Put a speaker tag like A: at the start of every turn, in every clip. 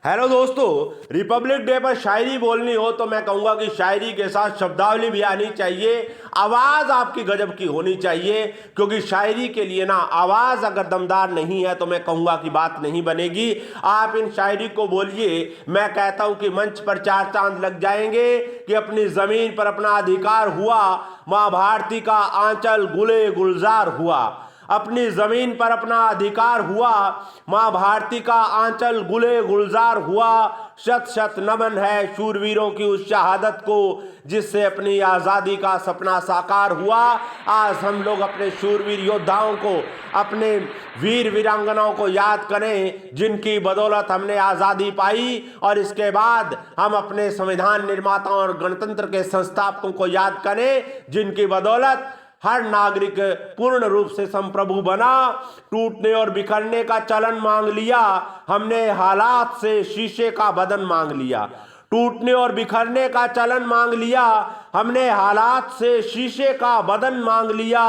A: Hello दोस्तों, Republic day पर शायरी बोलनी हो तो मैं कहूँगा कि शायरी के साथ शब्दावली भी आनी चाहिए। आवाज़ आपकी गजब की होनी चाहिए, क्योंकि शायरी के लिए ना आवाज़ अगर दमदार नहीं है तो मैं कहूँगा कि बात नहीं बनेगी। आप इन शायरी को बोलिए, मैं कहता हूँ कि मंच पर चार चांद लग जाएंगे कि अपनी ज़मीन पर अपना अधिकार हुआ, माँ भारती का आंचल गुले गुलजार हुआ। अपनी जमीन पर अपना अधिकार हुआ, मां भारती का आंचल गुले गुलजार हुआ। शत शत नमन है शूरवीरों की उस शहादत को, जिससे अपनी आज़ादी का सपना साकार हुआ। आज हम लोग अपने शूरवीर योद्धाओं को, अपने वीर वीरांगनाओं को याद करें, जिनकी बदौलत हमने आज़ादी पाई। और इसके बाद हम अपने संविधान निर्माताओं और गणतंत्र के संस्थापकों को याद करें, जिनकी बदौलत हर नागरिक पूर्ण रूप से संप्रभु बना। टूटने और बिखरने का चलन मांग लिया हमने, हालात से शीशे का बदन मांग लिया। टूटने और बिखरने का चलन मांग लिया हमने, हालात से शीशे का बदन मांग लिया।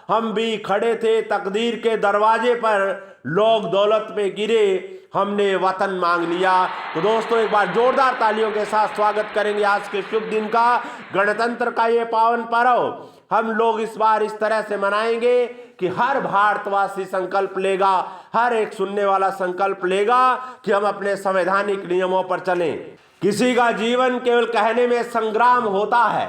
A: हम भी खड़े थे तकदीर के दरवाजे पर, लोग दौलत पे गिरे हमने वतन मांग लिया। तो दोस्तों, एक बार जोरदार तालियों के साथ स्वागत करेंगे आज के शुभ दिन का। गणतंत्र का ये पावन पर्व हम लोग इस बार इस तरह से मनाएंगे कि हर भारतवासी संकल्प लेगा, हर एक सुनने वाला संकल्प लेगा कि हम अपने संवैधानिक नियमों पर चलें। किसी का जीवन केवल कहने में संग्राम होता है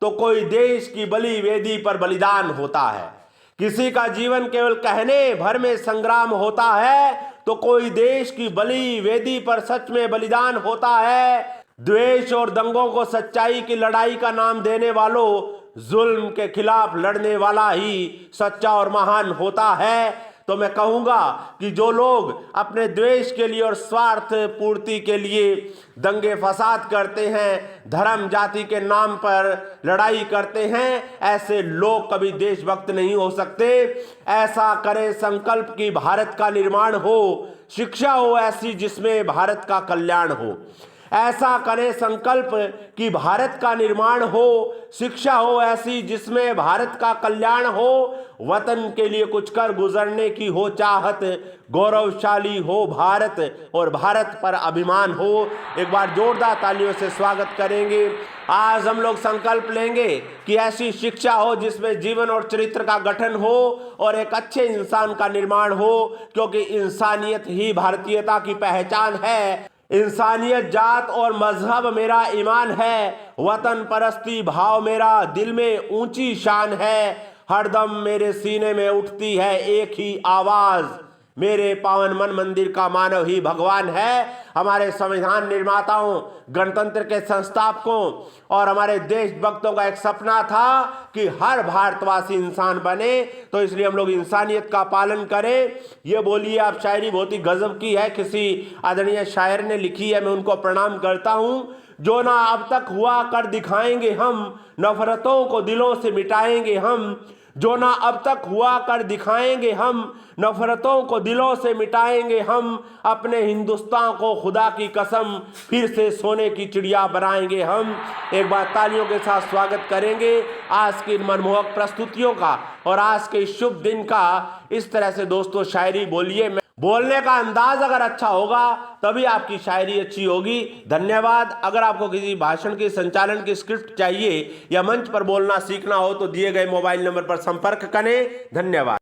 A: तो कोई देश की बलि वेदी पर बलिदान होता है। किसी का जीवन केवल कहने भर में संग्राम होता है तो कोई देश की बलि वेदी पर सच में बलिदान होता है। द्वेष और दंगों को सच्चाई की लड़ाई का नाम देने वालों, जुल्म के खिलाफ लड़ने वाला ही सच्चा और महान होता है। तो मैं कहूँगा कि जो लोग अपने द्वेष के लिए और स्वार्थ पूर्ति के लिए दंगे फसाद करते हैं, धर्म जाति के नाम पर लड़ाई करते हैं, ऐसे लोग कभी देशभक्त नहीं हो सकते। ऐसा करे संकल्प कि भारत का निर्माण हो, शिक्षा हो ऐसी जिसमें भारत का कल्याण हो। ऐसा करें संकल्प कि भारत का निर्माण हो, शिक्षा हो ऐसी जिसमें भारत का कल्याण हो। वतन के लिए कुछ कर गुजरने की हो चाहत, गौरवशाली हो भारत और भारत पर अभिमान हो। एक बार जोरदार तालियों से स्वागत करेंगे। आज हम लोग संकल्प लेंगे कि ऐसी शिक्षा हो जिसमें जीवन और चरित्र का गठन हो और एक अच्छे इंसान का निर्माण हो, क्योंकि इंसानियत ही भारतीयता की पहचान है। इंसानियत जात और मजहब मेरा ईमान है, वतन परस्ती भाव मेरा दिल में ऊंची शान है। हरदम मेरे सीने में उठती है एक ही आवाज, मेरे पावन मन मंदिर का मानव ही भगवान है। हमारे संविधान निर्माताओं, गणतंत्र के संस्थापकों और हमारे देशभक्तों का एक सपना था कि हर भारतवासी इंसान बने, तो इसलिए हम लोग इंसानियत का पालन करें। ये बोलिए आप शायरी बहुत ही गजब की है, किसी आदरणीय शायर ने लिखी है, मैं उनको प्रणाम करता हूँ। जो ना अब तक हुआ कर दिखाएंगे हम, नफरतों को दिलों से मिटाएंगे हम। जो ना अब तक हुआ कर दिखाएंगे हम, नफरतों को दिलों से मिटाएंगे हम। अपने हिंदुस्तान को खुदा की कसम फिर से सोने की चिड़िया बनाएंगे हम। एक बार तालियों के साथ स्वागत करेंगे आज की मनमोहक प्रस्तुतियों का और आज के शुभ दिन का। इस तरह से दोस्तों शायरी बोलिए। बोलने का अंदाज अगर अच्छा होगा तभी आपकी शायरी अच्छी होगी। धन्यवाद। अगर आपको किसी भाषण के संचालन की स्क्रिप्ट चाहिए या मंच पर बोलना सीखना हो तो दिए गए मोबाइल नंबर पर संपर्क करें। धन्यवाद।